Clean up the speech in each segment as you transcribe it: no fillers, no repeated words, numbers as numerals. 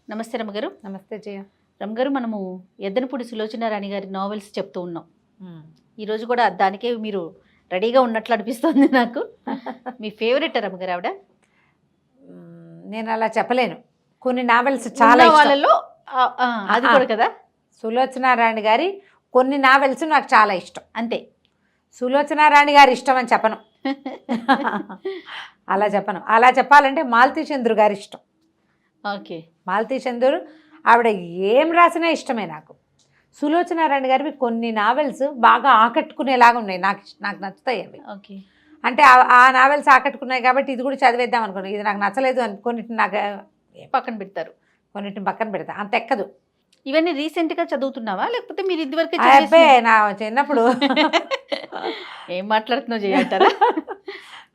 నమస్తే రమగారు. నమస్తే జయ. రమగారు, మనము ఎద్దనపూడి సులోచన రాణి గారి నావెల్స్ చెప్తూ ఉన్నాం. ఈరోజు కూడా దానికే మీరు రెడీగా ఉన్నట్లు అనిపిస్తుంది నాకు. మీ ఫేవరెట్ రమగారు ఆవిడ? నేను అలా చెప్పలేను. కొన్ని నావెల్స్ చాలా వాళ్ళలో అది కూడా కదా. సులోచన రాణి గారి కొన్ని నావెల్స్ నాకు చాలా ఇష్టం. అంతే. సులోచన రాణి గారి ఇష్టం అని చెప్పను. అలా చెప్పను. అలా చెప్పాలంటే మాలతీ చంద్రు గారి ఇష్టం. ఓకే. మాలతీ చంద్రు ఆవిడ ఏం రాసినా ఇష్టమే నాకు. సులోచన రాణి గారివి కొన్ని నావెల్స్ బాగా ఆకట్టుకునేలాగా ఉన్నాయి. నాకు నచ్చుతాయి అవి. ఓకే. అంటే ఆ నావెల్స్ ఆకట్టుకున్నాయి కాబట్టి ఇది కూడా చదివేద్దాం అనుకున్నాను. ఇది నాకు నచ్చలేదు కొన్నిటిని నాకు పక్కన పెడతారు, కొన్నిటిని పక్కన పెడతా. అంత ఎక్కదు. ఇవన్నీ రీసెంట్గా చదువుతున్నావా లేకపోతే మీరు ఇదివరకే? అబ్బే, నా చిన్నప్పుడు. ఏం మాట్లాడుతున్నావు చేయంటారా?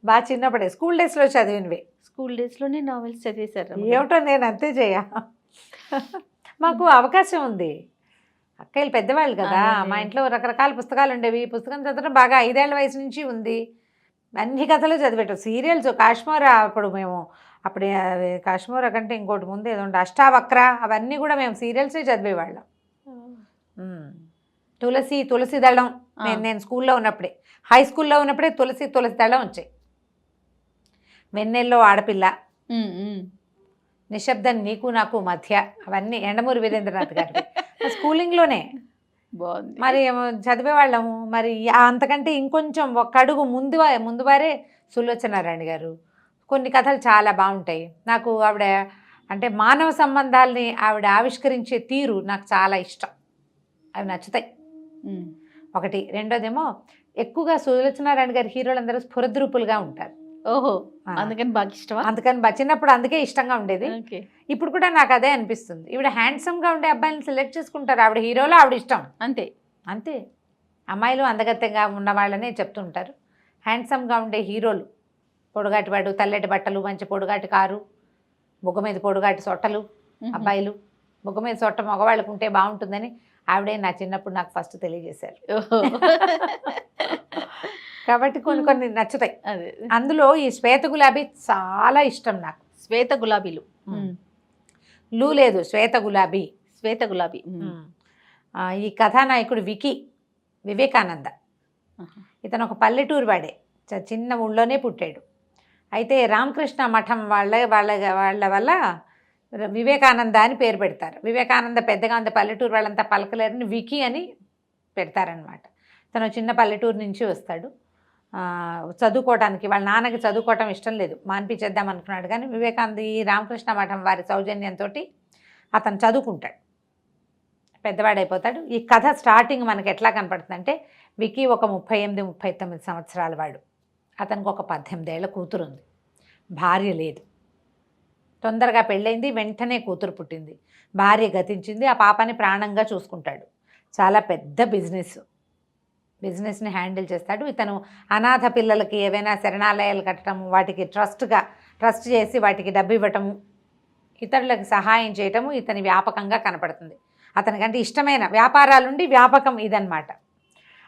బాగా చిన్నప్పుడే స్కూల్ డేస్లో చదివినవి. స్కూల్ డేస్లోనే నావెల్స్ చదివేశారు? ఏమిటో నేను అంతే చేయ. మాకు అవకాశం ఉంది. అక్కయ్యలు పెద్దవాళ్ళు కదా, మా ఇంట్లో రకరకాల పుస్తకాలు ఉండేవి. పుస్తకం చదవడం బాగా 5 ఏళ్ల వయసు నుంచి ఉంది. అన్ని కథలు చదివేటాం. సీరియల్స్ కాశ్మీరా, అప్పుడు మేము అప్పుడు కాశ్మీరా కంటే ఇంకోటి ముందు ఏదో ఉండే అష్టావక్ర, అవన్నీ కూడా మేము సీరియల్సే చదివేవాళ్ళం. తులసి దళం, నేను స్కూల్లో ఉన్నప్పుడే, హై స్కూల్లో ఉన్నప్పుడే తులసి దళం వచ్చాయి. వెన్నెల్లో ఆడపిల్ల, నిశ్శబ్దం నీకు నాకు మధ్య, అవన్నీ ఎండమూరి వీరేంద్రనాథ్ గారి స్కూలింగ్లోనే. బాగుంది. మరి చదివేవాళ్ళము. మరి అంతకంటే ఇంకొంచెం ఒక అడుగు ముందువారే సులోచన రాణి గారు. కొన్ని కథలు చాలా బాగుంటాయి. నాకు ఆవిడ అంటే మానవ సంబంధాలని ఆవిడ ఆవిష్కరించే తీరు నాకు చాలా ఇష్టం. అవి నచ్చుతాయి. ఒకటి. రెండోదేమో ఎక్కువగా సులోచన రాణి గారి హీరోలందరూ స్ఫురద్రూపులుగా ఉంటారు. ఓహో, అందుకని బాగా ఇష్టమా? అందుకని చిన్నప్పుడు అందుకే ఇష్టంగా ఉండేది. ఇప్పుడు కూడా నాకు అదే అనిపిస్తుంది. ఈవిడ హ్యాండ్సమ్గా ఉండే అబ్బాయిని సెలెక్ట్ చేసుకుంటారు. ఆవిడ హీరోలో ఆవిడ ఇష్టం. అంతే అంతే. అమ్మాయిలు అందగత్యంగా ఉన్న వాళ్ళనే చెప్తుంటారు. హ్యాండ్సమ్గా ఉండే హీరోలు, పొడుగాటివాడు, తెల్లటి బట్టలు, మంచి పొడుగాటి కారు, బుగ్గ మీద పొడుగాటి సొట్టలు అబ్బాయిలు. బుగ్గ మీద సొట్ట మగవాళ్ళకు ఉంటే బాగుంటుందని ఆవిడే నా చిన్నప్పుడు నాకు ఫస్ట్ తెలియజేశారు. కాబట్టి కొన్ని నచ్చుతాయి. అందులో ఈ శ్వేత గులాబీ చాలా ఇష్టం నాకు. శ్వేత గులాబీలు లూ లేదు, శ్వేత గులాబీ. శ్వేత గులాబీ. ఈ కథానాయకుడు వివేకానంద. ఇతను ఒక పల్లెటూరు వాడే, చిన్న ఊళ్ళోనే పుట్టాడు. అయితే రామకృష్ణ మఠం వాళ్ళ వల్ల వివేకానంద అని పేరు పెడతారు. వివేకానంద పెద్దగా అంత పల్లెటూరు వాళ్ళంతా పలకలేరని వికీ అని పెడతారనమాట. తను చిన్న పల్లెటూరు నుంచి వస్తాడు చదువుకోవడానికి. వాళ్ళ నాన్నకి చదువుకోవటం ఇష్టం లేదు, మాన్పించేద్దాం అనుకున్నాడు. కానీ వివేకానంద ఈ రామకృష్ణ మఠం వారి సౌజన్యంతో అతను చదువుకుంటాడు, పెద్దవాడైపోతాడు. ఈ కథ స్టార్టింగ్ మనకి ఎట్లా కనపడుతుందంటే, వికీ ఒక 38-39 సంవత్సరాల వాడు. అతనికి ఒక 18 ఏళ్ల కూతురు ఉంది. భార్య లేదు. తొందరగా పెళ్ళైంది, వెంటనే కూతురు పుట్టింది. భార్య గతించింది. ఆ పాపని ప్రాణంగా చూసుకుంటాడు. చాలా పెద్ద బిజినెస్ని హ్యాండిల్ చేస్తాడు. ఇతను అనాథ పిల్లలకి ఏవైనా శరణాలయాలు కట్టడం, వాటికి ట్రస్ట్ చేసి వాటికి డబ్బు ఇవ్వటము, ఇతరులకు సహాయం చేయటము ఇతని వ్యాపకంగా కనపడుతుంది. అతనికంటే ఇష్టమైన వ్యాపారాలుండి వ్యాపకం ఇదన్నమాట.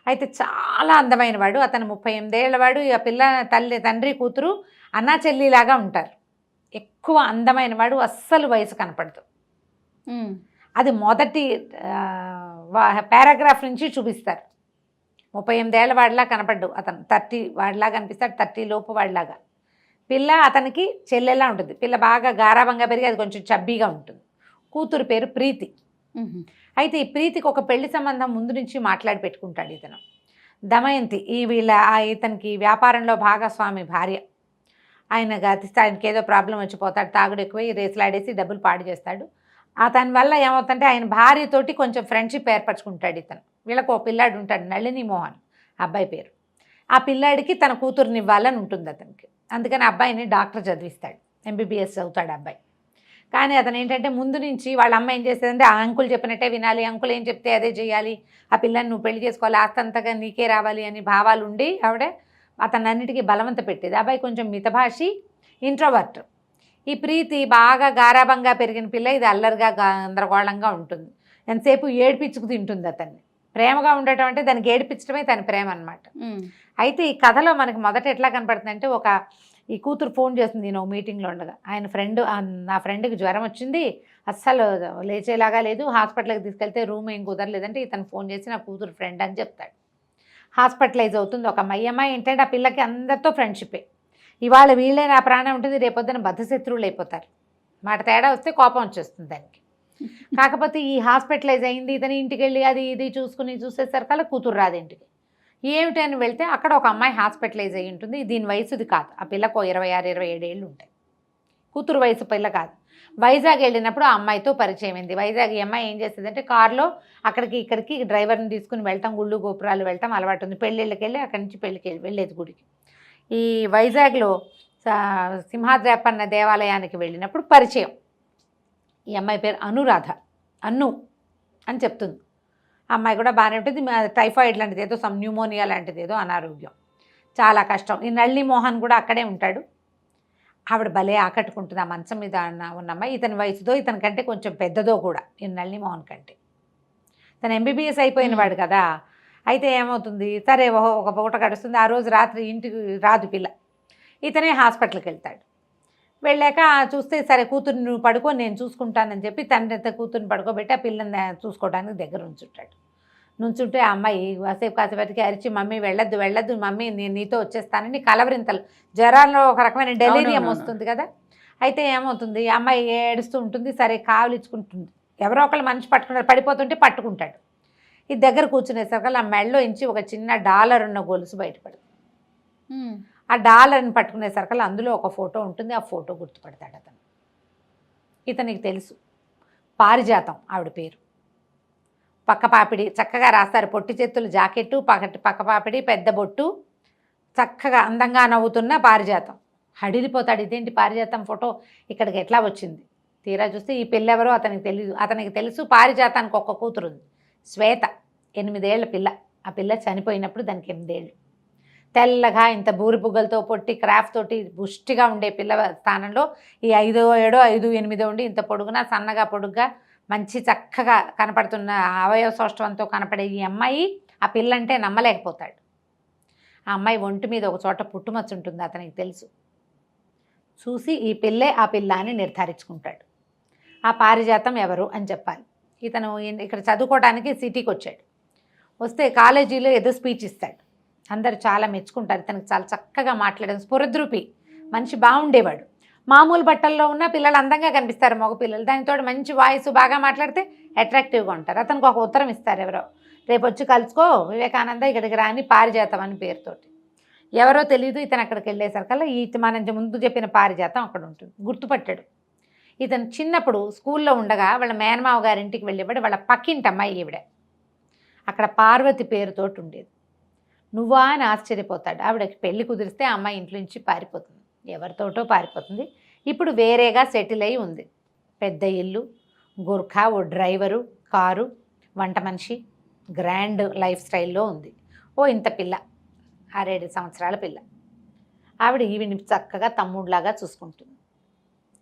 అయితే చాలా అందమైన వాడు. అతను 38 ఏళ్ల వాడు. ఆ పిల్ల తండ్రి కూతురు అన్నా చెల్లిలాగా ఉంటారు. ఎక్కువ అందమైన వాడు, అస్సలు వయసు కనపడదు. అది మొదటి పారాగ్రాఫ్ నుంచి చూపిస్తారు. 38 ఏళ్ల వాడిలా కనపడ్డు అతను. 30 వాడిలా కనిపిస్తాడు, 30 లోపు వాడిలాగా. పిల్ల అతనికి చెల్లెలా ఉంటుంది. పిల్ల బాగా గారాబంగా పెరిగి అది కొంచెం చబ్బీగా ఉంటుంది. కూతురు పేరు ప్రీతి. అయితే ఈ ప్రీతికి ఒక పెళ్లి సంబంధం ముందు నుంచి మాట్లాడి పెట్టుకుంటాడు ఇతను. దమయంతి ఇతనికి వ్యాపారంలో భాగస్వామి భార్య. ఆయనకి ఏదో ప్రాబ్లం వచ్చిపోతాడు, తాగుడు ఎక్కువై రేసులాడేసి డబ్బులు పాడు చేస్తాడు. అతని వల్ల ఏమవుతుందంటే ఆయన భార్యతోటి కొంచెం ఫ్రెండ్షిప్ ఏర్పరచుకుంటాడు ఇతను. వీళ్ళకు ఒక పిల్లాడు ఉంటాడు, నళిని మోహన్ అబ్బాయి పేరు. ఆ పిల్లాడికి తన కూతురుని ఇవ్వాలని ఉంటుంది అతనికి. అందుకని అబ్బాయిని డాక్టర్ చదివిస్తాడు, MBBS చదువుతాడు అబ్బాయి. కానీ అతను ఏంటంటే ముందు నుంచి వాళ్ళ అమ్మ ఏం చేస్తుందంటే, ఆ అంకుల్ చెప్పినట్టే వినాలి, అంకుల్ ఏం చెప్తే అదే చేయాలి, ఆ పిల్లని నువ్వు పెళ్లి చేసుకోవాలి, ఆస్తంతగా నీకే రావాలి అని భావాలు ఉండి ఆవిడ అతను అన్నిటికీ బలవంత పెట్టేది. అబ్బాయి కొంచెం మితభాషి, ఇంట్రోవర్ట్. ఈ ప్రీతి బాగా గారాబంగా పెరిగిన పిల్ల. ఇది అల్లరిగా గందరగోళంగా ఉంటుంది. ఎంతసేపు ఏడిపించుకు తింటుంది అతన్ని. ప్రేమగా ఉండటం అంటే దానికి ఏడిపించడమే తన ప్రేమ అనమాట. అయితే ఈ కథలో మనకి మొదట ఎట్లా కనపడుతుందంటే, ఒక ఈ కూతురు ఫోన్ చేస్తుంది నేను మీటింగ్లో ఉండగా, ఆయన ఫ్రెండ్, నా ఫ్రెండ్కి జ్వరం వచ్చింది, అస్సలు లేచేలాగా లేదు, హాస్పిటల్కి తీసుకెళ్తే రూమ్ ఏం కుదరలేదంటే ఇతను ఫోన్ చేసి నా కూతురు ఫ్రెండ్ అని చెప్తాడు. హాస్పిటలైజ్ అవుతుంది ఒక అమ్మాయి. ఏంటంటే ఆ పిల్లకి అందరితో ఫ్రెండ్షిప్పే. ఇవాళ వీళ్ళే నా ప్రాణం ఉంటుంది, రేపొద్దున బద్ధశత్రువులు అయిపోతారు. మాట తేడా వస్తే కోపం వచ్చేస్తుంది దానికి. కాకపోతే ఈ హాస్పిటలైజ్ అయింది, ఇతని ఇంటికి వెళ్ళి అది ఇది చూసేసరికల్లా కూతురు రాదు ఇంటికి. ఏమిటని వెళ్తే అక్కడ ఒక అమ్మాయి హాస్పిటలైజ్ అయ్యి ఉంటుంది. దీని వయసుది కాదు, ఆ పిల్లకు 26-27 ఏళ్ళు ఉంటాయి. కూతురు వయసు పిల్ల కాదు. వైజాగ్ వెళ్ళినప్పుడు ఆ అమ్మాయితో పరిచయం అయింది. వైజాగ్ ఈ అమ్మాయి ఏం చేస్తుందంటే కారులో అక్కడికి ఇక్కడికి డ్రైవర్ని తీసుకుని వెళ్ళటం, గుళ్ళు గోపురాలు వెళ్ళటం అలవాటు ఉంది. పెళ్ళిళ్ళకి వెళ్ళి అక్కడి నుంచి పెళ్ళికి వెళ్ళేది గుడికి. ఈ వైజాగ్లో సింహాద్రప్పన్న దేవాలయానికి వెళ్ళినప్పుడు పరిచయం. ఈ అమ్మాయి పేరు అనురాధ, అన్ను అని చెప్తుంది. అమ్మాయి కూడా బాగానే ఉంటుంది. టైఫాయిడ్ లాంటిది ఏదో, న్యూమోనియా లాంటిది ఏదో అనారోగ్యం, చాలా కష్టం. ఈ నళిని మోహన్ కూడా అక్కడే ఉంటాడు. ఆవిడ భలే ఆకట్టుకుంటుంది ఆ మంచం మీద ఉన్న అమ్మాయి. ఇతని వయసుతో ఇతని కంటే కొంచెం పెద్దదో కూడా, ఈ నళిని మోహన్ కంటే. తను ఎంబీబీఎస్ అయిపోయిన వాడు కదా. అయితే ఏమవుతుంది, సరే ఒక పూట గడుస్తుంది. ఆ రోజు రాత్రి ఇంటికి రాదు పిల్ల. ఇతనే హాస్పిటల్కి వెళ్తాడు. వెళ్ళాక చూస్తే సరే కూతుర్ని నువ్వు పడుకో నేను చూసుకుంటానని చెప్పి తండ్రి కూతుర్ని పడుకోబెట్టి ఆ పిల్లని చూసుకోవడానికి దగ్గర నుంచుంటే ఆ అమ్మాయి కాసేపటికి అరిచి మమ్మీ వెళ్ళొద్దు మమ్మీ నేను నీతో వచ్చేస్తానని కలవరింతలు, జ్వరాల్లో ఒక రకమైన డెలీరియం వస్తుంది కదా. అయితే ఏమవుతుంది, ఆ అమ్మాయి ఏడుస్తూ ఉంటుంది. సరే కావలించుకుంటుంది. ఎవరో ఒకళ్ళు మనిషి పట్టుకుంటారు, పడిపోతుంటే పట్టుకుంటాడు. ఈ దగ్గర కూర్చునేసరికి ఆ మెడలో ఇంచి ఒక చిన్న $1 ఉన్న గొలుసు బయటపడుతుంది. ఆ $1 పట్టుకునేసరికి అందులో ఒక ఫోటో ఉంటుంది. ఆ ఫోటో గుర్తుపడతాడు అతను. ఇతనికి తెలుసు, పారిజాతం ఆవిడ పేరు. పక్కపాపిడి చక్కగా రాస్తారు, పొట్టి చేతులు జాకెట్టు, పక్కపాపిడి, పెద్ద బొట్టు, చక్కగా అందంగా నవ్వుతున్న పారిజాతం. హడిలిపోతాడు, ఇదేంటి పారిజాతం ఫోటో ఇక్కడికి ఎట్లా వచ్చింది? తీరా చూస్తే ఈ పిల్లెవరో అతనికి తెలియదు. అతనికి తెలుసు పారిజాతానికి ఒక కూతురు ఉంది, శ్వేత, 8 ఏళ్ల పిల్ల. ఆ పిల్ల చనిపోయినప్పుడు దానికి 8 ఏళ్ళు. తెల్లగా ఇంత బూరి పుగ్గలతో పొట్టి క్రాఫ్ట్ తోటి పుష్టిగా ఉండే పిల్ల స్థానంలో ఈ 5, 7, 5, 8 ఉండి ఇంత పొడుగున సన్నగా పొడుగ్గా మంచి చక్కగా కనపడుతున్న అవయవ సౌష్ఠవంతో కనపడే ఈ అమ్మాయి ఆ పిల్ల అంటే నమ్మలేకపోతాడు. ఆ అమ్మాయి ఒంటి మీద ఒక చోట పుట్టుమచ్చ ఉంటుంది, అతనికి తెలుసు. చూసి ఈ పిల్లే ఆ పిల్ల అని నిర్ధారించుకుంటాడు. ఆ పారిజాతం ఎవరు అని చెప్పాలి. ఇతను ఇక్కడ చదువుకోవడానికి సిటీకి వచ్చాడు. వస్తే కాలేజీలో ఏదో స్పీచ్ ఇస్తాడు. అందరు చాలా మెచ్చుకుంటారు. ఇతనికి చాలా చక్కగా మాట్లాడడం, స్ఫురద్రూపి మనిషి, బాగుండేవాడు. మామూలు బట్టల్లో ఉన్న పిల్లలు అందంగా కనిపిస్తారు, మగ పిల్లలు. దానితో మంచి వాయిస్, బాగా మాట్లాడితే అట్రాక్టివ్గా ఉంటారు. అతనికి ఒక ఉత్తరం ఇస్తారు ఎవరో, రేపు వచ్చి కలుసుకో వివేకానంద ఇక్కడికి రాని పారిజాతం అని పేరుతోటి. ఎవరో తెలియదు. ఇతను అక్కడికి వెళ్ళేసరికల్లా మనం ముందు చెప్పిన పారిజాతం అక్కడ ఉంటుంది. గుర్తుపట్టాడు. ఇతను చిన్నప్పుడు స్కూల్లో ఉండగా వాళ్ళ మేనమావ గారింటికి వెళ్ళేవాడు. వాళ్ళ పక్కింటి అమ్మాయి ఈవిడ. అక్కడ పార్వతి పేరుతోటి ఉండేది. నువ్వా అని ఆశ్చర్యపోతాడు. ఆవిడకి పెళ్లి కుదిరిస్తే ఆ అమ్మాయి ఇంట్లో నుంచి పారిపోతుంది, ఎవరితోటో పారిపోతుంది. ఇప్పుడు వేరేగా సెటిల్ అయి ఉంది. పెద్ద ఇల్లు, గుర్ఖా, ఓ డ్రైవరు, కారు, వంట మనిషి, గ్రాండ్ లైఫ్ స్టైల్లో ఉంది. ఇంత పిల్ల, 6-7 సంవత్సరాల పిల్ల. ఆవిడ ఈవిని చక్కగా తమ్ముడిలాగా చూసుకుంటుంది,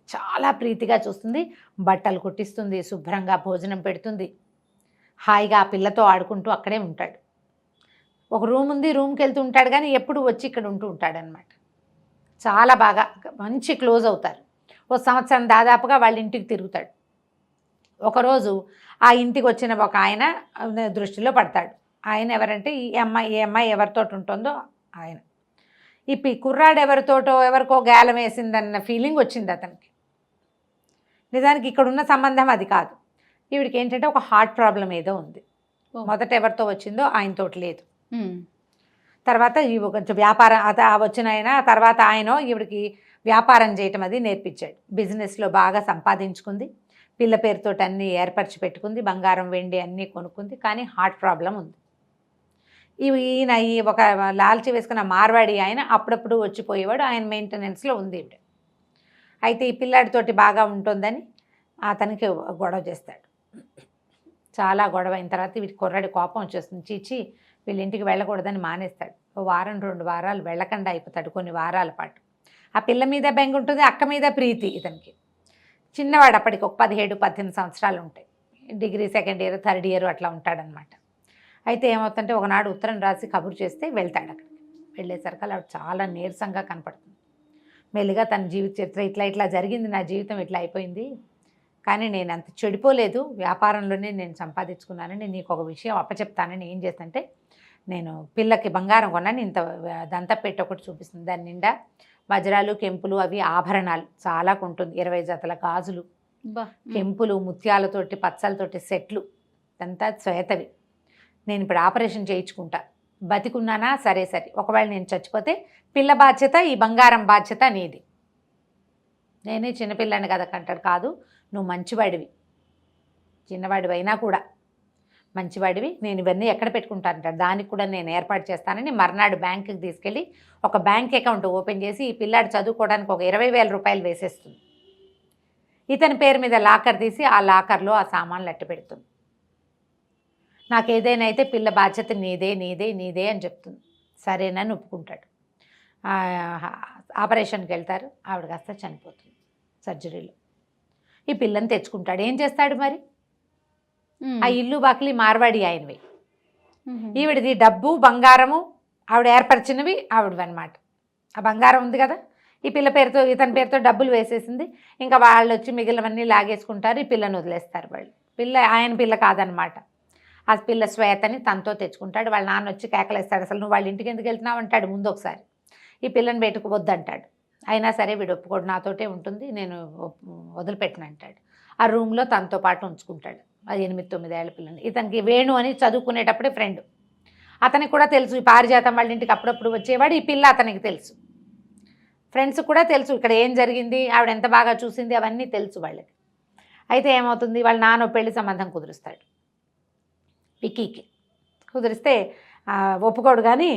చాలా ప్రీతిగా చూస్తుంది. బట్టలు కుట్టిస్తుంది, శుభ్రంగా భోజనం పెడుతుంది. హాయిగా ఆ పిల్లతో ఆడుకుంటూ అక్కడే ఉంటాడు. ఒక రూమ్ ఉంది, రూమ్కి వెళ్తూ ఉంటాడు, కానీ ఎప్పుడు వచ్చి ఇక్కడ ఉంటూ ఉంటాడనమాట. చాలా బాగా మంచి క్లోజ్ అవుతారు. 1 సంవత్సరం దాదాపుగా వాళ్ళ ఇంటికి తిరుగుతాడు. ఒకరోజు ఆ ఇంటికి వచ్చిన ఒక ఆయన దృష్టిలో పడతాడు. ఆయన ఎవరంటే ఈ అమ్మాయి ఎవరితో ఉంటుందో ఆయన. ఈ కుర్రాడు ఎవరితోటో ఎవరికో గేలం వేసిందన్న ఫీలింగ్ వచ్చింది అతనికి. నిజానికి ఇక్కడున్న సంబంధం అది కాదు. ఈవిడికి ఏంటంటే ఒక హార్ట్ ప్రాబ్లం ఏదో ఉంది. మొదట ఎవరితో వచ్చిందో ఆయనతోటి లేదు. తర్వాత కొంచెం వ్యాపారం వచ్చిన ఆయన తర్వాత ఆయన ఈవిడికి వ్యాపారం చేయటం అది నేర్పించాడు. బిజినెస్లో బాగా సంపాదించుకుంది, పిల్ల పేరుతో అన్నీ ఏర్పరిచి పెట్టుకుంది, బంగారం వెండి అన్నీ కొనుక్కుంది. కానీ హార్ట్ ప్రాబ్లం ఉంది. ఈయన ఒక లాల్చి వేసుకున్న మార్వాడి ఆయన అప్పుడప్పుడు వచ్చిపోయేవాడు. ఆయన మెయింటెనెన్స్లో ఉంది ఈవిడ. అయితే ఈ పిల్లాడితోటి బాగా ఉంటుందని అతనికి గొడవ చేస్తాడు. చాలా గొడవ అయిన తర్వాత వీటి కుర్రాడి కోపం వచ్చేస్తుంది. చీచి వీళ్ళ ఇంటికి వెళ్ళకూడదని మానేస్తాడు. 1 వారం 2 వారాలు వెళ్ళకుండా అయిపోతాడు, కొన్ని వారాల పాటు. ఆ పిల్ల మీద బెంగ ఉంటుంది, అక్క మీద ప్రీతి ఇతనికి. చిన్నవాడు అప్పటికి ఒక 17-18 సంవత్సరాలు ఉంటాయి. Degree 2nd year 3rd year అట్లా ఉంటాడనమాట. అయితే ఏమవుతుందంటే ఒకనాడు ఉత్తరం రాసి కబురు చేస్తే వెళ్తాడు. అక్కడికి వెళ్ళేసరికి అలా చాలా నీరసంగా కనపడుతుంది. మెల్లిగా తన జీవిత చరిత్ర ఇట్లా ఇట్లా జరిగింది, నా జీవితం ఇట్లా అయిపోయింది, కానీ నేను అంత చెడిపోలేదు, వ్యాపారంలోనే నేను సంపాదించుకున్నానని నీకు ఒక విషయం అప్పచెప్తానని ఏం చేస్తుంటే, నేను పిల్లకి బంగారం కొన్నాను, ఇంత దంతా పెట్టి ఒకటి చూపిస్తుంది, దాని నిండా వజ్రాలు కెంపులు అవి ఆభరణాలు చాలా కొంటుంది, 20 జతల గాజులు, కెంపులు ముత్యాలతోటి పచ్చలతోటి సెట్లు, ఇదంతా శ్వేతవి. నేను ఇప్పుడు ఆపరేషన్ చేయించుకుంటా, బతికున్నానా సరే సరే, ఒకవేళ నేను చచ్చిపోతే పిల్ల బాధ్యత, ఈ బంగారం బాధ్యత నీది. నేనే చిన్నపిల్లని కదా అంటాడు, కాదు నువ్వు మంచివాడివి, చిన్నవాడివి అయినా కూడా మంచివాడివి, నేను ఇవన్నీ ఎక్కడ పెట్టుకుంటానంటాడు, దానికి కూడా నేను ఏర్పాటు చేస్తానని మర్నాడు బ్యాంకుకి తీసుకెళ్ళి ఒక బ్యాంక్ అకౌంట్ ఓపెన్ చేసి ఈ పిల్లాడు చదువుకోవడానికి ఒక 20,000 రూపాయలు వేసేస్తుంది. ఇతని పేరు మీద లాకర్ తీసి ఆ లాకర్లో ఆ సామాన్లు అట్టు పెడుతుంది. నాకు ఏదైనా అయితే పిల్ల బాధ్యత నీదే నీదే నీదే అని చెప్తుంది. సరేనని ఒప్పుకుంటాడు. ఆపరేషన్కి వెళ్తారు, ఆవిడ కాస్త చనిపోతుంది సర్జరీలో. ఈ పిల్లని తెచ్చుకుంటాడు, ఏం చేస్తాడు మరి? ఆ ఇల్లు బాకిలి మార్వాడి ఆయనవి, ఈవిడిది డబ్బు బంగారము ఆవిడ ఏర్పరిచినవి ఆవిడవి అనమాట. ఆ బంగారం ఉంది కదా, ఈ పిల్ల పేరుతో ఇతని పేరుతో డబ్బులు వేసేసింది, ఇంకా వాళ్ళు వచ్చి మిగిలినవన్నీ లాగేసుకుంటారు, ఈ పిల్లని వదిలేస్తారు వాళ్ళు. పిల్ల ఆయన పిల్ల కాదనమాట, ఆ పిల్ల శ్వేతని తనతో తెచ్చుకుంటాడు. వాళ్ళ నాన్న వచ్చి కేకలేస్తాడు, అసలు నువ్వు వాళ్ళ ఇంటికి ఎందుకు వెళ్తున్నావు అంటాడు ముందు ఒకసారి. ఈ పిల్లని బయటకు వద్దంటాడు, అయినా సరే వీడు ఒప్పుకోడు, నాతోటే ఉంటుంది, నేను వదిలిపెట్టను అంటాడు. ఆ రూమ్లో తనతో పాటు ఉంచుకుంటాడు. అది 8-9 ఏళ్ల పిల్లని. ఇతనికి వేణు అని చదువుకునేటప్పుడే ఫ్రెండ్, అతనికి కూడా తెలుసు ఈ పారిజాతం వాళ్ళ ఇంటికి అప్పుడప్పుడు వచ్చేవాడు, ఈ పిల్ల అతనికి తెలుసు, ఫ్రెండ్స్ కూడా తెలుసు ఇక్కడ ఏం జరిగింది, ఆవిడ ఎంత బాగా చూసింది అవన్నీ తెలుసు వాళ్ళకి. అయితే ఏమవుతుంది, వాళ్ళ నాన్న పెళ్లి సంబంధం కుదురుస్తాడు విక్కీకి. కుదిరిస్తే ఒప్పుకోడు, కానీ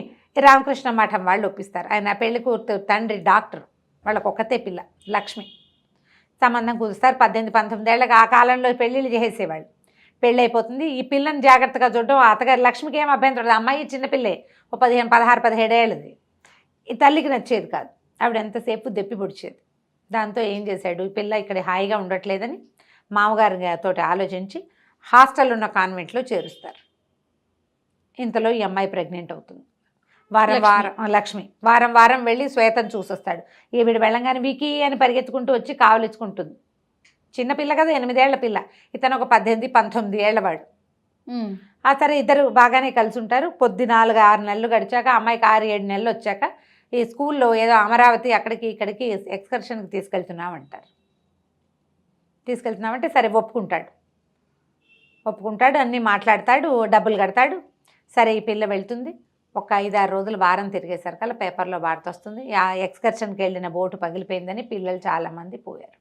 రామకృష్ణ మఠం వాళ్ళు ఒప్పిస్తారు. ఆయన పెళ్లి కూతురు తండ్రి డాక్టర్, వాళ్ళకు ఒక్కతే పిల్ల లక్ష్మి. సంబంధం కుదురుస్తారు. 18-19 ఏళ్ళకి ఆ కాలంలో పెళ్ళిళ్ళు చేసేవాళ్ళు. పెళ్ళి అయిపోతుంది. ఈ పిల్లని జాగ్రత్తగా చూడడం అత్తగారు లక్ష్మికి ఏం అభ్యంతరం, అమ్మాయి చిన్నపిల్లే, ఓ 16-17 ఏళ్ళది. ఈ తల్లికి నచ్చేది కాదు, ఆవిడ ఎంతసేపు దెప్పి పొడిచేది. దాంతో ఏం చేశాడు, ఈ పిల్ల ఇక్కడ హాయిగా ఉండట్లేదని మామగారితో ఆలోచించి హాస్టల్ ఉన్న కాన్వెంట్లో చేరుస్తారు. ఇంతలో ఈ అమ్మాయి ప్రెగ్నెంట్ అవుతుంది. లక్ష్మి వారం వారం వెళ్ళి శ్వేతను చూసొస్తాడు. ఈవిడ వెళ్ళంగానే వికీ అని పరిగెత్తుకుంటూ వచ్చి కావలించుకుంటుంది. చిన్నపిల్ల కదా, 8 ఏళ్ల పిల్ల, ఇతను ఒక 18-19 ఏళ్లవాడు. సరే ఇద్దరు బాగానే కలిసి ఉంటారు. పొద్దు 4-6 నెలలు గడిచాక, అమ్మాయికి 6-7 నెలలు వచ్చాక ఈ స్కూల్లో ఏదో అమరావతి అక్కడికి ఇక్కడికి ఎక్స్కర్షన్కి తీసుకెళ్తున్నామంటారు. తీసుకెళ్తున్నామంటే సరే ఒప్పుకుంటాడు, అన్నీ మాట్లాడతాడు, డబ్బులు కడతాడు. సరే ఈ పిల్ల వెళ్తుంది. ఒక 5-6 రోజులు వారం తిరిగేసరికల్లా పేపర్లో వార్త వస్తుంది, ఆ ఎక్స్కర్షన్కి వెళ్ళిన బోటు పగిలిపోయిందని, పిల్లలు చాలామంది పోయారు.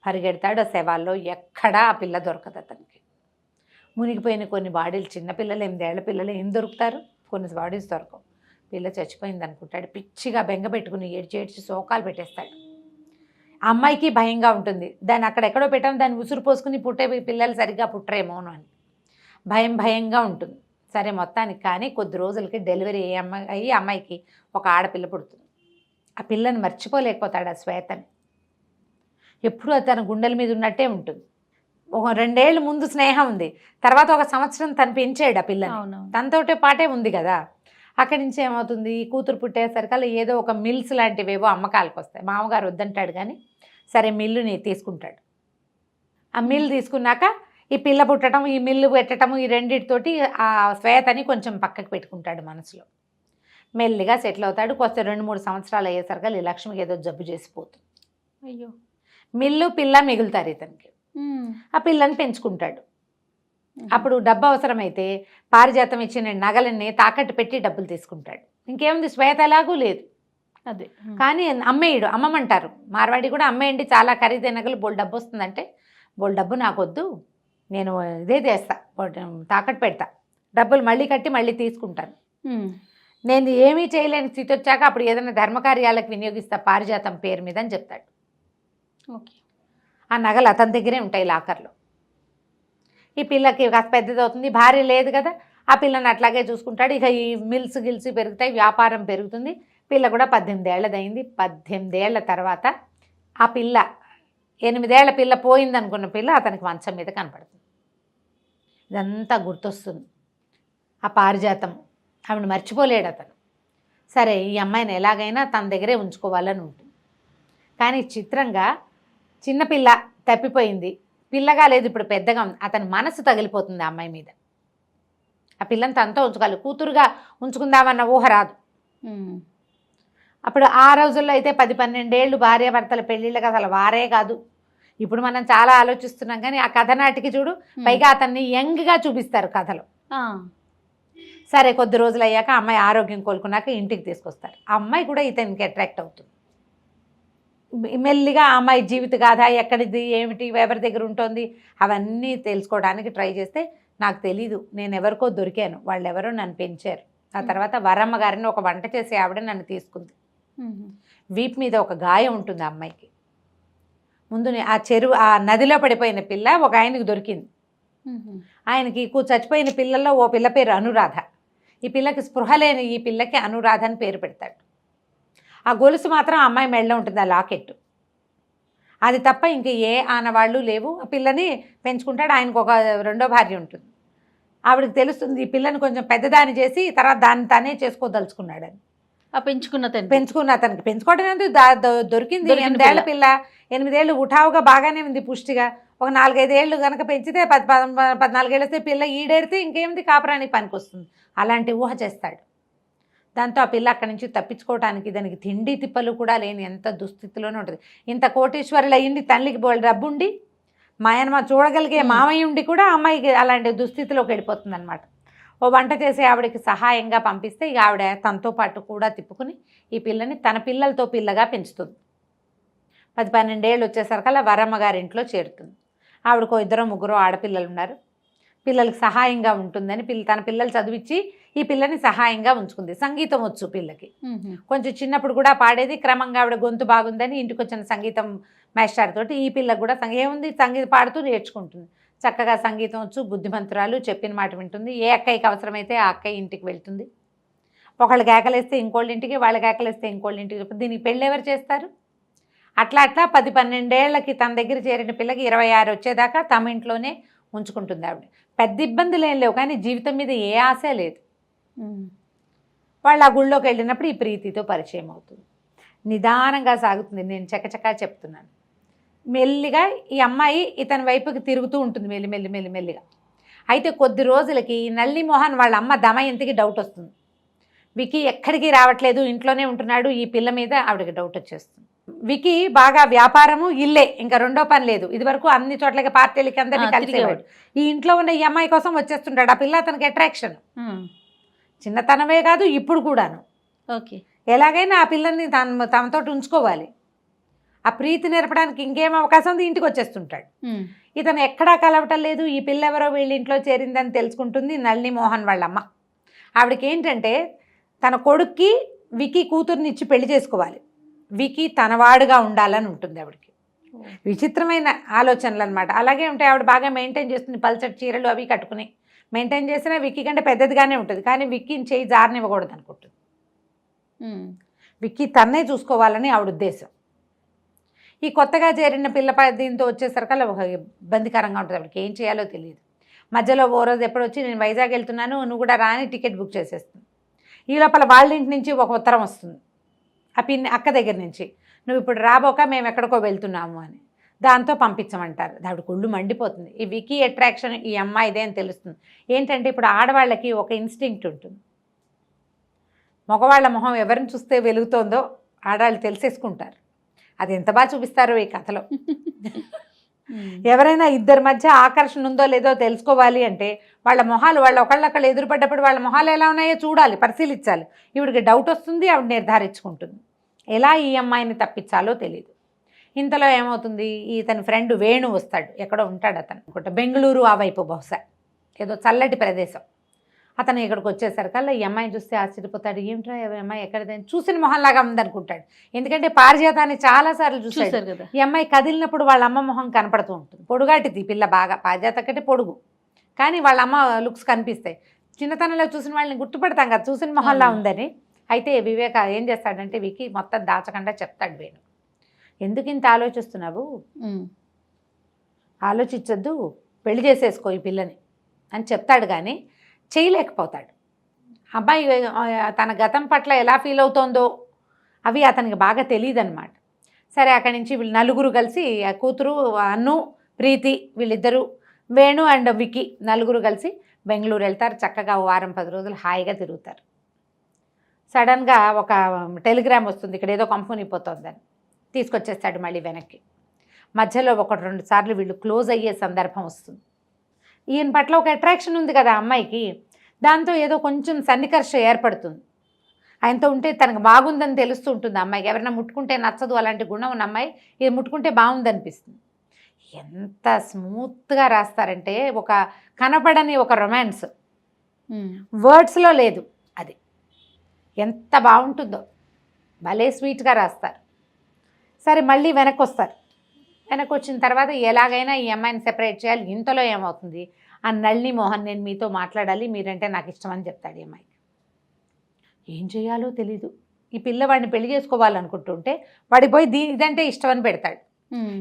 పరిగెడతాడు, ఆ శవాల్లో ఎక్కడా ఆ పిల్ల దొరకదు అతనికి. మునిగిపోయిన కొన్ని బాడీలు, చిన్నపిల్లలు 8 ఏళ్ల పిల్లలు ఏం దొరుకుతారు, కొన్ని బాడీస్ దొరకవు. పిల్ల చచ్చిపోయింది అనుకుంటాడు. పిచ్చిగా బెంగ పెట్టుకుని ఏడ్చి శోకాలు పెట్టేస్తాడు. ఆ అమ్మాయికి భయంగా ఉంటుంది, దాన్ని అక్కడెక్కడో పెట్టాము, దాన్ని ఉసురు పోసుకుని పుట్టే పిల్లలు సరిగ్గా పుట్టరేమోను అని భయంగా ఉంటుంది. సరే మొత్తానికి కానీ కొద్ది రోజులకి డెలివరీ అయ్యి అమ్మాయికి ఒక ఆడపిల్ల పుడుతుంది. ఆ పిల్లని మర్చిపోలేకపోతాడు ఆ శ్వేతని. ఎప్పుడూ తన గుండెల మీద ఉన్నట్టే ఉంటుంది. ఒక 2 ఏళ్ళు ముందు స్నేహం ఉంది, తర్వాత 1 సంవత్సరం తను పెంచాడు ఆ పిల్లని, తనతోటే పాటే ఉంది కదా. అక్కడి నుంచి ఏమవుతుంది, ఈ కూతురు పుట్టేసరికల్లా ఏదో ఒక మిల్స్ లాంటివేవో అమ్మకాలకు వస్తాయి. మామగారు వద్దంటాడు, కానీ సరే మిల్లుని తీసుకుంటాడు. ఆ మిల్లు తీసుకున్నాక ఈ పిల్ల పుట్టడం, ఈ మిల్లు పెట్టడం, ఈ రెండింటితోటి ఆ శ్వేతని కొంచెం పక్కకు పెట్టుకుంటాడు మనసులో. మెల్లిగా సెటిల్ అవుతాడు. కొత్త 2-3 సంవత్సరాలు అయ్యేసరికి ఈ లక్ష్మికి ఏదో జబ్బు చేసిపోతుంది. అయ్యో, మిల్లు పిల్ల మిగులుతారు ఇతనికి. ఆ పిల్లని పెంచుకుంటాడు. అప్పుడు డబ్బు అవసరమైతే పారిజాతం ఇచ్చిన నగలన్నీ తాకట్టు పెట్టి డబ్బులు తీసుకుంటాడు. ఇంకేముంది, శ్వేత ఎలాగూ లేదు అదే. కానీ అమ్మమంటారు, మార్వాడి కూడా అమ్మేయండి, చాలా ఖరీదైన నగలు, బోల్ డబ్బు వస్తుందంటే, బోల్ డబ్బు నాకు వద్దు, నేను ఇదే చేస్తా, తాకట్టు పెడతా, డబ్బులు మళ్ళీ కట్టి మళ్ళీ తీసుకుంటాను, నేను ఏమీ చేయలేని స్థితి వచ్చాక అప్పుడు ఏదైనా ధర్మకార్యాలకు వినియోగిస్తా పారిజాతం పేరు మీద అని చెప్తాడు. ఓకే. ఆ నగలు అతని దగ్గరే ఉంటాయి లాకర్లో. ఈ పిల్లకి కాస్త పెద్దదవుతుంది, భార్య లేదు కదా, ఆ పిల్లని అట్లాగే చూసుకుంటాడు. ఇక ఈ మిల్స్ గిల్స్ పెరుగుతాయి, వ్యాపారం పెరుగుతుంది. పిల్ల కూడా 18 ఏళ్ళదైంది. 18 ఏళ్ల తర్వాత ఆ పిల్ల, 8 ఏళ్ల పిల్ల పోయిందనుకున్న పిల్ల అతనికి మంచం మీద కనపడుతుంది. ఇదంతా గుర్తొస్తుంది. ఆ పారిజాతం ఆవిడ మర్చిపోలేడు అతను. సరే ఈ అమ్మాయిని ఎలాగైనా తన దగ్గరే ఉంచుకోవాలని ఉంటుంది. కానీ చిత్రంగా చిన్నపిల్ల తప్పిపోయింది, పిల్లగా లేదు, ఇప్పుడు పెద్దగా ఉంది. అతని మనసు తగిలిపోతుంది ఆ అమ్మాయి మీద. ఆ పిల్లని తనతో ఉంచుకోవాలి, కూతురుగా ఉంచుకుందామన్న ఊహ రాదు. అప్పుడు ఆ రోజుల్లో అయితే 10-12 ఏళ్ళు భార్యాభర్తల పెళ్ళిళ్ళకి అసలు వారే కాదు. ఇప్పుడు మనం చాలా ఆలోచిస్తున్నాం, కానీ ఆ కథ నాటికి చూడు, పైగా అతన్ని యంగ్గా చూపిస్తారు కథలో. సరే కొద్ది రోజులు అయ్యాక అమ్మాయి ఆరోగ్యం కోలుకున్నాక ఇంటికి తీసుకొస్తారు. ఆ అమ్మాయి కూడా ఇతనికి అట్రాక్ట్ అవుతుంది. మెల్లిగా ఆ అమ్మాయి జీవిత గాథ, ఎక్కడిది ఏమిటి, ఎవరి దగ్గర ఉంటుంది, అవన్నీ తెలుసుకోవడానికి ట్రై చేస్తే నాకు తెలీదు, నేను ఎవరికో దొరికాను, వాళ్ళు ఎవరో నన్ను పెంచారు. ఆ తర్వాత వరమ్మ గారిని ఒక వంట చేసే ఆవిడ నన్ను తీసుకుంది. వీపు మీద ఒక గాయం ఉంటుంది ఆ అమ్మాయికి. ముందు ఆ నదిలో పడిపోయిన పిల్ల ఒక ఆయనకి దొరికింది. ఆయనకి చచ్చిపోయిన పిల్లల్లో ఓ పిల్ల పేరు అనురాధ. ఈ పిల్లకి స్పృహ లేని ఈ పిల్లకి అనురాధ అని పేరు పెడతాడు. ఆ గొలుసు మాత్రం ఆ అమ్మాయి మెడలో ఉంటుంది, ఆ లాకెట్. అది తప్ప ఇంక ఏ ఆనవాళ్ళు లేవు. ఆ పిల్లని పెంచుకుంటాడు. ఆయనకు ఒక రెండో భార్య ఉంటుంది. ఆవిడకి తెలుస్తుంది ఈ పిల్లని కొంచెం పెద్దదాన్ని చేసి తర్వాత దాన్ని తానే చేసుకోదలుచుకున్నాడని. ఆ పెంచుకున్న అతనికి పెంచుకోవడం ఎందుకు, దొరికింది 8 ఏళ్ల పిల్ల. 8 ఏళ్ళు ఉఠావుగా బాగానే ఉంది, పుష్టిగా. ఒక 4-5 ఏళ్ళు కనుక పెంచితే 14 ఏళ్ళు వస్తే పిల్ల ఈడేరితే ఇంకేమిది, కాపురానికి పనికి వస్తుంది. అలాంటి ఊహ చేస్తాడు. దాంతో ఆ పిల్ల అక్కడి నుంచి తప్పించుకోవడానికి దానికి తిండి తిప్పలు కూడా లేని ఎంత దుస్థితిలోనే ఉంటుంది. ఇంత కోటీశ్వరులు అయ్యింది, తల్లికి డబ్బుండి మాయనమ్మ చూడగలిగే మామయ్య ఉండి కూడా అమ్మాయికి అలాంటి దుస్థితిలోకి వెళ్ళిపోతుంది అనమాట. ఓ వంట చేసి ఆవిడకి సహాయంగా పంపిస్తే ఇక ఆవిడ తనతో పాటు కూడా తిప్పుకుని ఈ పిల్లని తన పిల్లలతో పిల్లగా పెంచుతుంది. 10-12 ఏళ్ళు వచ్చేసరికల్లా వరమ్మ గారింట్లో చేరుతుంది. ఆవిడకు 2-3 ఆడపిల్లలు ఉన్నారు. పిల్లలకి సహాయంగా ఉంటుందని తన పిల్లలు చదివించి ఈ పిల్లని సహాయంగా ఉంచుకుంది. సంగీతం వచ్చు పిల్లకి, కొంచెం చిన్నప్పుడు కూడా పాడేది. క్రమంగా ఆవిడ గొంతు బాగుందని ఇంటికి వచ్చిన సంగీతం మాస్టర్ తోటి ఈ పిల్లకు కూడా ఏముంది సంగీతం పాడుతూ నేర్చుకుంటుంది. చక్కగా సంగీతం వచ్చు, బుద్ధిమంతురాలు, చెప్పిన మాట వింటుంది. ఏ అక్కయ్యకి అవసరమైతే ఆ అక్కయ్య ఇంటికి వెళ్తుంది. ఒకళ్ళు కేకలేస్తే ఇంకోళ్ళ ఇంటికి, వాళ్ళ కేకలేస్తే ఇంకోళ్ళ ఇంటికి. దీనికి పెళ్ళి ఎవరు చేస్తారు? అట్లా 10-12 ఏళ్ళకి తన దగ్గర చేరిన పిల్లకి 26 వచ్చేదాకా తమ ఇంట్లోనే ఉంచుకుంటుంది ఆవిడ. పెద్ద ఇబ్బందులు ఏం లేవు, కానీ జీవితం మీద ఏ ఆశ లేదు. వాళ్ళు ఆ గుళ్ళోకి వెళ్ళినప్పుడు ఈ ప్రీతితో పరిచయం అవుతుంది. నిదానంగా సాగుతుంది. నేను చకచకా చెప్తున్నాను. మెల్లిగా ఈ అమ్మాయి ఇతని వైపుకి తిరుగుతూ ఉంటుంది, మెల్లిగా. అయితే కొద్ది రోజులకి నల్లి మోహన్ వాళ్ళ అమ్మ దమయంతికి డౌట్ వస్తుంది. వికీ ఎక్కడికి రావట్లేదు, ఇంట్లోనే ఉంటున్నాడు. ఈ పిల్ల మీద ఆవిడకి డౌట్ వచ్చేస్తుంది. వికీ బాగా వ్యాపారము, ఇల్లే, ఇంకా రెండో పని లేదు. ఇది వరకు అన్ని చోట్లకి పార్టీలకి అందరినీ కలిసేవాడు. ఈ ఇంట్లో ఉన్న ఈ అమ్మాయి కోసం వచ్చేస్తుంటాడు. ఆ పిల్ల అతనికి అట్రాక్షన్. చిన్నతనమే కాదు, ఇప్పుడు కూడాను. ఓకే, ఎలాగైనా ఆ పిల్లల్ని తనతో ఉంచుకోవాలి. ఆ ప్రీతి నేర్పడానికి ఇంకేం అవకాశం ఉంది, ఇంటికి వచ్చేస్తుంటాడు. ఇతను ఎక్కడా కలవటం లేదు. ఈ పిల్ల ఎవరో వీళ్ళ ఇంట్లో చేరిందని తెలుసుకుంటుంది నళిని మోహన్ వాళ్ళమ్మ. ఆవిడకి ఏంటంటే తన కొడుక్కి వికీ కూతుర్ని ఇచ్చి పెళ్లి చేసుకోవాలి, వికీ తనవాడుగా ఉండాలని ఉంటుంది ఆవిడకి. విచిత్రమైన ఆలోచనలు అనమాట. అలాగే ఉంటాయి. ఆవిడ బాగా మెయింటైన్ చేస్తుంది, పల్చటి చీరలు అవి కట్టుకుని మెయింటైన్ చేసినా విక్కీ కంటే పెద్దదిగానే ఉంటుంది. కానీ విక్కీని చేయి జారనివ్వకూడదు అనుకుంటుంది. విక్కీ తన్నే చూసుకోవాలని ఆవిడ ఉద్దేశం. ఈ కొత్తగా చేరిన పిల్ల దీంతో వచ్చేసరికల్లా ఇబ్బందికరంగా ఉంటుంది. ఆవిడకి ఏం చేయాలో తెలియదు. మధ్యలో ఓ రోజు ఎప్పుడు వచ్చి నేను వైజాగ్ వెళ్తున్నాను, నువ్వు కూడా రాని టికెట్ బుక్ చేసేస్తుంది. ఈ లోపల వాళ్ళ ఇంటి నుంచి ఒక ఉత్తరం వస్తుంది ఆ అక్క దగ్గర నుంచి, నువ్వు ఇప్పుడు రాబోక మేము ఎక్కడికో వెళ్తున్నాము అని. దాంతో పంపించమంటారు. ఆవిడ కుళ్ళు మండిపోతుంది. ఈ వికీ అట్రాక్షన్ ఈ అమ్మాయిదే అని తెలుస్తుంది. ఏంటంటే ఇప్పుడు ఆడవాళ్ళకి ఒక ఇన్స్టింక్ట్ ఉంటుంది. మగవాళ్ళ మొహం ఎవరిని చూస్తే వెలుగుతోందో ఆడవాళ్ళు తెలిసేసుకుంటారు. అది ఎంత బాగా చూపిస్తారో ఈ కథలో. ఎవరైనా ఇద్దరి మధ్య ఆకర్షణ ఉందో లేదో తెలుసుకోవాలి అంటే వాళ్ళ మొహాలు, వాళ్ళు ఒకళ్ళొకళ్ళు ఎదురుపడ్డప్పుడు వాళ్ళ మొహాలు ఎలా ఉన్నాయో చూడాలి, పరిశీలించాలి. ఈవిడికి డౌట్ వస్తుంది, ఆవిడ నిర్ధారించుకుంటుంది. ఎలా ఈ అమ్మాయిని తప్పించాలో తెలియదు. ఇంతలో ఏమవుతుంది, ఇతని ఫ్రెండ్ వేణు వస్తాడు. ఎక్కడో ఉంటాడు అతను అనుకుంటా, బెంగళూరు ఆ వైపు, బహుశా ఏదో చల్లటి ప్రదేశం. అతను ఇక్కడికి వచ్చేసరికల్లా ఈ అమ్మాయిని చూస్తే ఆశ్చర్యపోతాడు. ఏమిట్రా అమ్మాయి ఎక్కడైనా చూసిన మొహంలాగా ఉందనుకుంటాడు. ఎందుకంటే పారిజాతాన్ని చాలాసార్లు చూశాడు కదా. ఈ అమ్మాయి కదిలినప్పుడు వాళ్ళ అమ్మ మొహం కనపడుతూ ఉంటుంది. పొడుగాటిది పిల్ల, బాగా పారిజాత కంటే పొడుగు, కానీ వాళ్ళ అమ్మ లుక్స్ కనిపిస్తాయి. చిన్నతనంలో చూసిన వాళ్ళని గుర్తుపడతాం కదా, చూసిన మొహంలా ఉందని. అయితే వివేక ఏం చేస్తాడంటే వికీ మొత్తం దాచకుండా చెప్తాడు వేణు, ఎందుకు ఇంత ఆలోచిస్తున్నావు, ఆలోచించొద్దు, పెళ్లి చేసేసుకో ఈ పిల్లని అని చెప్తాడు. కానీ చేయలేకపోతాడు. అబ్బాయి తన గతం పట్ల ఎలా ఫీల్ అవుతోందో అవి అతనికి బాగా తెలియదు అనమాట. సరే అక్కడి నుంచి వీళ్ళు నలుగురు కలిసి ఆ కూతురు అన్ను ప్రీతి వీళ్ళిద్దరూ వేణు అండ్ విక్కీ నలుగురు కలిసి బెంగళూరు వెళ్తారు. చక్కగా వారం 10 రోజులు హాయిగా తిరుగుతారు. సడన్గా ఒక టెలిగ్రామ్ వస్తుంది, ఇక్కడ ఏదో కంపెనీ పోతుందని. తీసుకొచ్చేస్తాడు మళ్ళీ వెనక్కి. మధ్యలో 1-2 సార్లు వీళ్ళు క్లోజ్ అయ్యే సందర్భం వస్తుంది. ఈయన పట్ల ఒక అట్రాక్షన్ ఉంది కదా అమ్మాయికి, దాంతో ఏదో కొంచెం సన్నికర్ష ఏర్పడుతుంది. ఆయనతో ఉంటే తనకు బాగుందని తెలుస్తూ ఉంటుంది అమ్మాయికి. ఎవరైనా ముట్టుకుంటే నచ్చదు అలాంటి గుణం ఉన్న అమ్మాయి ఇది ముట్టుకుంటే బాగుందనిపిస్తుంది. ఎంత స్మూత్గా రాస్తారంటే ఒక కనపడని ఒక రొమాన్స్ వర్డ్స్లో లేదు. అది ఎంత బాగుంటుందో, భలే స్వీట్గా రాస్తారు. సరే మళ్ళీ వెనక్కి వస్తారు. వెనక్కి వచ్చిన తర్వాత ఎలాగైనా ఈ అమ్మాయిని సెపరేట్ చేయాలి. ఇంతలో ఏమవుతుంది, ఆ నళిని మోహన్ నేను మీతో మాట్లాడాలి, మీరంటే నాకు ఇష్టం అని చెప్తాడు ఈ అమ్మాయికి. ఏం చేయాలో తెలీదు. ఈ పిల్లవాడిని పెళ్లి చేసుకోవాలనుకుంటుంటే వాడికి పోయి ఇదంటే ఇష్టం అని పెడతాడు.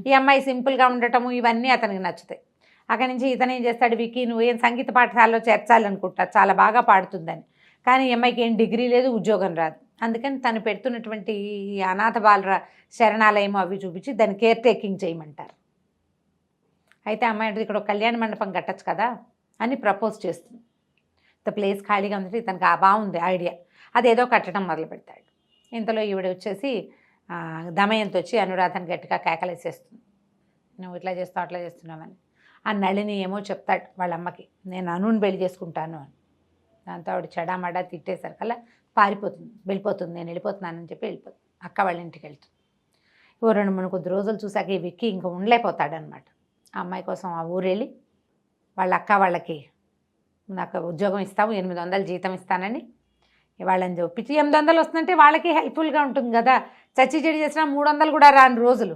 ఈ అమ్మాయి సింపుల్గా ఉండటము ఇవన్నీ అతనికి నచ్చుతాయి. అక్కడి నుంచి ఇతను ఏం చేస్తాడు, విక్కీ నువ్వేం సంగీత పాఠశాలలో చేర్చాలనుకుంటా, చాలా బాగా పాడుతుందని. కానీ ఈ అమ్మాయికి ఏం డిగ్రీ లేదు, ఉద్యోగం రాదు. అందుకని తను పెడుతున్నటువంటి ఈ అనాథ బాల శరణాలయం అవి చూపించి దాన్ని కేర్ టేకింగ్ చేయమంటారు. అయితే అమ్మాయి అంటే ఇక్కడ ఒక కళ్యాణ మండపం కట్టచ్చు కదా అని ప్రపోజ్ చేస్తుంది. ప్లేస్ ఖాళీగా ఉంది, ఇతనికి బాగుంది ఐడియా, అదేదో కట్టడం మొదలు పెడతాడు. ఇంతలో ఈవిడ వచ్చేసి దమయంతి వచ్చి అనురాధను గట్టిగా కేకలేసేస్తుంది, నువ్వు ఇట్లా చేస్తావు అట్లా చేస్తున్నావని. ఆ నళిని ఏమో చెప్తాడు వాళ్ళ అమ్మకి, నేను అనుని పెళ్లి చేసుకుంటాను అని. దాంతో ఆవిడ చెడామడా తిట్టేసరికల్లా పారిపోతుంది, వెళ్ళిపోతుంది, నేను వెళ్ళిపోతున్నానని చెప్పి వెళ్ళిపోతుంది. అక్క వాళ్ళ ఇంటికి వెళ్తుంది. 2-3 కొద్ది రోజులు చూసాక ఈ విక్కీ ఇంకా ఉండలేకపోతాడనమాట. ఆ అమ్మాయి కోసం ఆ ఊరు వెళ్ళి వాళ్ళ అక్క వాళ్ళకి నాకు ఉద్యోగం ఇస్తాము, 800 జీతం ఇస్తానని వాళ్ళని ఒప్పించి 800 వస్తుందంటే వాళ్ళకి హెల్ప్ఫుల్గా ఉంటుంది కదా. చచ్చి చెడి చేసినా 300 కూడా రాని రోజులు.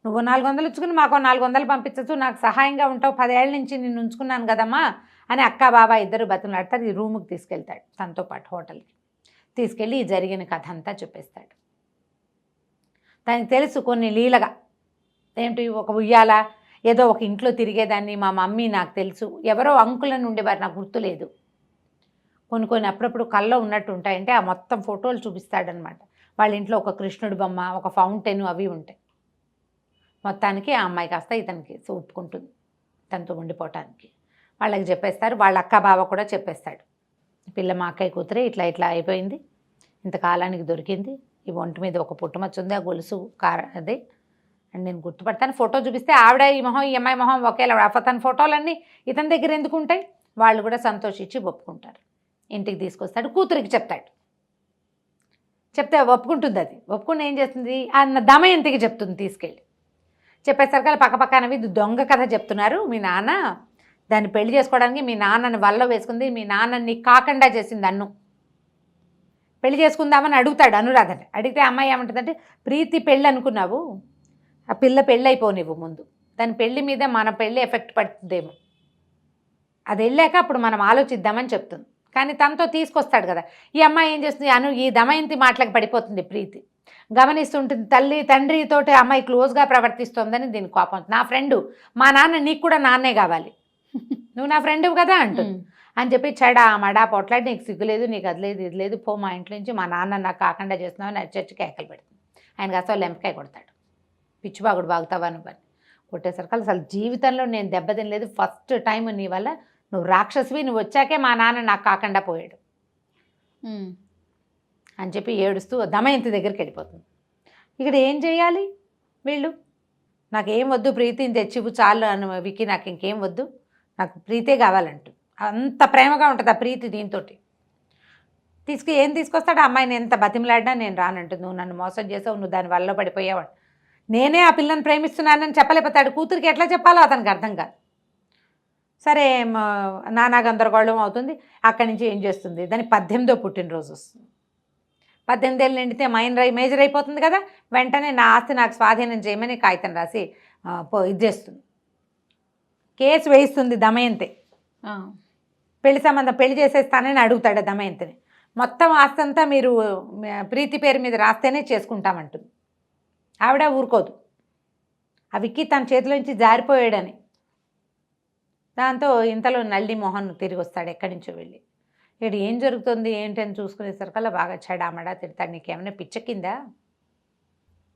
నువ్వు 400 ఇచ్చుకుని మాకు 400 పంపించచ్చు, నాకు సహాయంగా ఉంటావు, 10 ఏళ్ళ నుంచి నిన్ను ఉంచుకున్నాను కదమ్మా అని అక్క బాబా ఇద్దరు బతులాడతారు. ఈ రూముకి తీసుకెళ్తాడు తనతో పాటు హోటల్కి. తీసుకెళ్ళి ఈ జరిగిన కథ అంతా చెప్పేస్తాడు. దానికి తెలుసు కొన్ని లీలగా ఏంటి, ఒక ఉయ్యాల ఏదో ఒక ఇంట్లో తిరిగేదాన్ని, మా మమ్మీ నాకు తెలుసు, ఎవరో అంకులను ఉండేవారు నాకు గుర్తులేదు, కొన్ని అప్పుడప్పుడు కల్లో ఉన్నట్టు ఉంటాయంటే ఆ మొత్తం ఫోటోలు చూపిస్తాడనమాట. వాళ్ళ ఇంట్లో ఒక కృష్ణుడి బొమ్మ, ఒక ఫౌంటైన్ అవి ఉంటాయి. మొత్తానికి ఆ అమ్మాయి కాస్త ఇతనికి ఒప్పుకుంటుంది తనతో ఉండిపోవటానికి. వాళ్ళకి చెప్పేస్తారు. వాళ్ళ అక్క బావ కూడా చెప్పేస్తాడు, పిల్ల మా అక్కయ్య కూతురే ఇట్లా అయిపోయింది, ఇంతకాలానికి దొరికింది, ఈ ఒంటి మీద ఒక పుట్టుమచ్చ ఉంది, ఆ గొలుసు అదే అండ్ నేను గుర్తుపడతాను. ఫోటో చూపిస్తే ఆవిడ ఈ మొహం ఈ అమ్మాయి మొహం ఒకేలా, తన ఫోటోలన్నీ ఇతని దగ్గర ఎందుకు ఉంటాయి. వాళ్ళు కూడా సంతోషించి ఒప్పుకుంటారు. ఇంటికి తీసుకొస్తాడు, కూతురికి చెప్తాడు. చెప్తే ఒప్పుకుంటుంది. అది ఒప్పుకుని ఏం చేస్తుంది, అన్న దమయంతికి చెప్తుంది. తీసుకెళ్ళి చెప్పేసరికి పక్కపక్కనవి దొంగ కథ చెప్తున్నారు, మీ నాన్న దాన్ని పెళ్లి చేసుకోవడానికి మీ నాన్నని వల్ల వేసుకుంది, మీ నాన్నని కాకుండా చేసింది, అన్ను పెళ్లి చేసుకుందామని అడుగుతాడు అనురాధని. అడిగితే అమ్మాయి ఏమంటుందంటే, ప్రీతి పెళ్ళి అనుకున్నావు, ఆ పిల్ల పెళ్ళి అయిపోనివ్వు ముందు, దాని పెళ్లి మీద మన పెళ్ళి ఎఫెక్ట్ పడుతుందేమో, అది వెళ్ళాక అప్పుడు మనం ఆలోచిద్దామని చెప్తుంది. కానీ తనతో తీసుకొస్తాడు కదా. ఈ అమ్మాయి ఏం చేస్తుంది, ఈ దమయంతి మాటలకు పడిపోతుంది. ప్రీతి గమనిస్తుంటుంది, తల్లి తండ్రితోటి అమ్మాయి క్లోజ్గా ప్రవర్తిస్తోందని దీని కోపం. నా ఫ్రెండు, మా నాన్న నీకు కూడా నాన్నే కావాలి, నువ్వు నా ఫ్రెండు కదా అంటుంది. అని చెప్పి మడా పొట్లాడి, నీకు సిగ్గులేదు, నీకు అది లేదు ఇది లేదు, పో మా ఇంట్లో నుంచి, మా నాన్న నాకు కాకుండా చేస్తున్నావు అని చర్చి కేకలు పెడుతుంది. ఆయనకు అసలు లెంపకాయ కొడతాడు, పిచ్చిబాగుడు బాగుతావా నువ్వు అని. కొట్టేసరికి అసలు జీవితంలో నేను దెబ్బతినలేదు, ఫస్ట్ టైం నీ వల్ల, నువ్వు రాక్షసివి, నువ్వు వచ్చాకే మా నాన్న నాకు కాకుండా పోయాడు అని చెప్పి ఏడుస్తూ దమయంతి దగ్గరికి వెళ్ళిపోతుంది. ఇక్కడ ఏం చేయాలి వీళ్ళు, నాకేం వద్దు, ప్రీతిని తెచ్చివు చాలు అని విక్కీ, నాకు ఇంకేం వద్దు, నాకు ప్రీతే కావాలంటూ. అంత ప్రేమగా ఉంటుంది ఆ ప్రీతి. దీంతో ఏం తీసుకొస్తాడు, ఆ అమ్మాయిని ఎంత బతిమలాడినా నేను రానంటుంది. నువ్వు నన్ను మోసం చేసావు, నువ్వు దాని వల్ల పడిపోయావు, నేనే ఆ పిల్లని ప్రేమిస్తున్నానని చెప్పలేకపోతాడు. కూతురికి ఎట్లా చెప్పాలో అతనికి అర్థం కాదు. సరే నానా గందరగోళం అవుతుంది. అక్కడి నుంచి ఏం చేస్తుంది, దాని 18వ పుట్టినరోజు వస్తుంది. 18 ఏళ్ళు నిండితే మేజర్ అయిపోతుంది కదా. వెంటనే నా ఆస్తి నాకు స్వాధీనం చేయమని కాగితం రాసి ఇది చేస్తుంది, కేసు వేయిస్తుంది దమయంతి. పెళ్లి సంబంధం పెళ్లి చేసేస్తానని అడుగుతాడు దమయంతిని. మొత్తం ఆస్తి అంతా మీరు ప్రీతి పేరు మీద రాస్తేనే చేసుకుంటామంటుంది. ఆవిడ ఊరుకోదు, ఆ విక్కీ తన చేతిలోంచి జారిపోయాడని. దాంతో ఇంతలో నళిని మోహన్ తిరిగి వస్తాడు ఎక్కడి నుంచో వెళ్ళి. ఇక్కడ ఏం జరుగుతుంది ఏంటని చూసుకునేసరికల్లా బాగా చెడామడా తిడతాడు. నీకేమైనా పిచ్చెక్కిందా,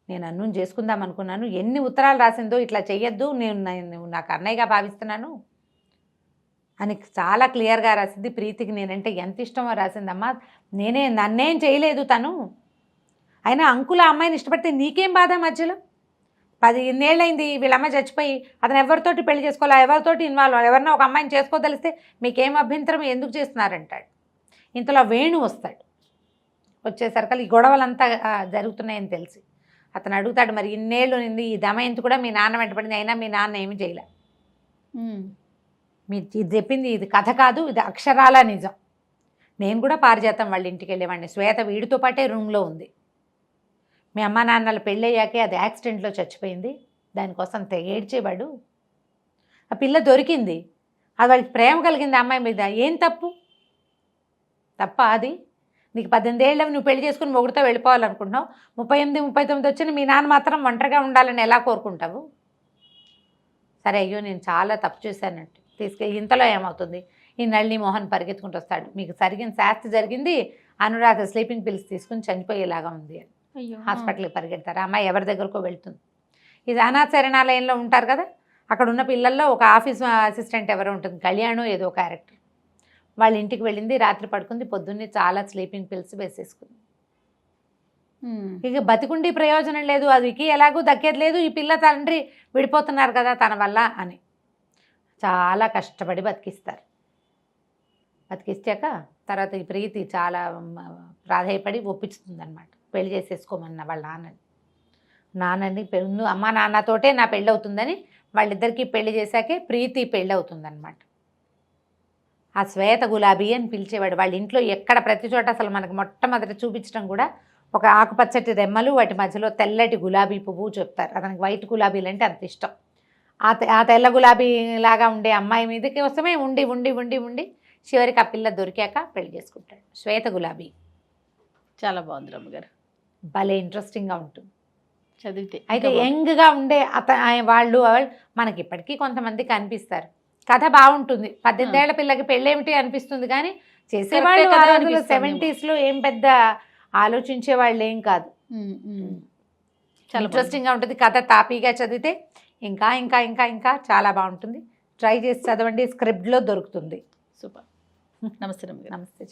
నేను అన్నం చేసుకుందాం అనుకున్నాను, ఎన్ని ఉత్తరాలు రాసిందో, ఇట్లా చెయ్యొద్దు, నువ్వు నాకు అన్నయ్యగా భావిస్తున్నాను అని చాలా క్లియర్గా రాసింది. ప్రీతికి నేనంటే ఎంత ఇష్టమో రాసిందమ్మా. నన్నేం చేయలేదు తను, అయినా అంకుల అమ్మాయిని ఇష్టపడితే నీకేం బాధ మధ్యలో? 10 ఏళ్ళైంది వీళ్ళమ్మ చచ్చిపోయి, అతను ఎవరితోటి పెళ్లి చేసుకోవాలా, ఎవరితోటి ఇన్వాల్వ్, ఎవరన్నా ఒక అమ్మాయిని చేసుకోదలిస్తే మీకేం అభ్యంతరం, ఎందుకు చేస్తున్నారంటాడు. ఇంతలో వేణు వస్తాడు. వచ్చేసరికి ఈ గొడవలంతా జరుగుతున్నాయని తెలిసి అతను అడుగుతాడు, మరి ఇన్నేళ్ళు నింది ఈ దమయంతి కూడా మీ నాన్న వెంటపడింది, అయినా మీ నాన్న ఏమి చేయలే. మీరు ఇది చెప్పింది ఇది కథ కాదు, ఇది అక్షరాల నిజం. నేను కూడా పారిజాతం వాళ్ళ ఇంటికి వెళ్ళేవాడిని. శ్వేత వీడితో పాటే రూమ్లో ఉంది. మీ అమ్మ నాన్నల పెళ్ళయ్యాకే అది యాక్సిడెంట్లో చచ్చిపోయింది, దానికోసం ఏడ్చేవాడు. ఆ పిల్ల దొరికింది, అది వాడికి ప్రేమ కలిగింది అమ్మాయి మీద. ఏం తప్పు? తప్ప అది? నీకు 18 ఏళ్ళవి నువ్వు పెళ్లి చేసుకుని మొగుడుతో వెళ్ళిపోవాలనుకుంటున్నావు, 38, 39 వచ్చిన మీ నాన్న మాత్రం ఒంటరిగా ఉండాలని ఎలా కోరుకుంటావు? సరే, అయ్యో నేను చాలా తప్పు చేశానంటే తీసుకెళ్ళి, ఇంతలో ఏమవుతుంది, ఈ నళిని మోహన్ పరిగెత్తుకుంటూ వస్తాడు, మీకు జరిగిన శాస్తి జరిగింది, అనురాధ స్లీపింగ్ పిల్స్ తీసుకుని చనిపోయేలాగా ఉంది అని. హాస్పిటల్కి పరిగెడతారు. అమ్మాయి ఎవరి దగ్గరకో వెళ్తుంది. ఇది అనాథ శరణాలయంలో ఉంటారు కదా, అక్కడ ఉన్న పిల్లల్లో ఒక ఆఫీస్ అసిస్టెంట్ ఎవరో ఉంటుంది, కళ్యాణం ఏదో క్యారెక్టర్. వాళ్ళ ఇంటికి వెళ్ళింది, రాత్రి పడుకుంది, పొద్దున్నే చాలా స్లీపింగ్ పిల్స్ వేసేసుకుంది. ఇక బతికుండి ప్రయోజనం లేదు, అదికి ఎలాగూ దక్కేది లేదు, ఈ పిల్ల తండ్రి విడిపోతున్నారు కదా తన వల్ల అని చాలా కష్టపడి బతికిస్తారు. బతికిస్తాక తర్వాత ఈ ప్రీతి చాలా ప్రాధాయపడి ఒప్పించుతుంది అనమాట, పెళ్లి చేసేసుకోమన్న వాళ్ళ నాన్నని అమ్మ నాన్నతోటే నా పెళ్ళి అవుతుందని వాళ్ళిద్దరికీ పెళ్లి చేశాకే ప్రీతి పెళ్ళి అవుతుందన్నమాట. ఆ శ్వేత గులాబీ అని పిలిచేవాడు. వాళ్ళ ఇంట్లో ఎక్కడ ప్రతి చోట అసలు మనకు మొట్టమొదటి చూపించడం కూడా ఒక ఆకుపచ్చటి రెమ్మలు, వాటి మధ్యలో తెల్లటి గులాబీ పువ్వు చెప్తారు. అతనికి వైట్ గులాబీలు అంటే అంత ఇష్టం. ఆ తెల్ల గులాబీ లాగా ఉండే అమ్మాయి మీదకి వస్తమే ఉండి ఉండి ఉండి ఉండి చివరికి ఆ పిల్ల దొరికాక పెళ్లి చేసుకుంటాడు. శ్వేత గులాబీ చాలా బాగుంది రమ్మగారు, భలే ఇంట్రెస్టింగ్గా ఉంటుంది చదివితే. అయితే యంగ్గా ఉండే వాళ్ళు మనకి ఇప్పటికీ కొంతమంది కనిపిస్తారు. కథ బాగుంటుంది. 18 ఏళ్ల పిల్లకి పెళ్ళేమిటి అనిపిస్తుంది, కానీ చేసేవాళ్ళు 70s ఏం పెద్ద ఆలోచించే వాళ్ళు ఏం కాదు. చాలా ఇంట్రెస్టింగ్గా ఉంటుంది కథ. తాపీగా చదివితే ఇంకా ఇంకా ఇంకా ఇంకా చాలా బాగుంటుంది. ట్రై చేసి చదవండి, స్క్రిప్ట్లో దొరుకుతుంది. సూపర్. నమస్తే రమ్మగారు. నమస్తే.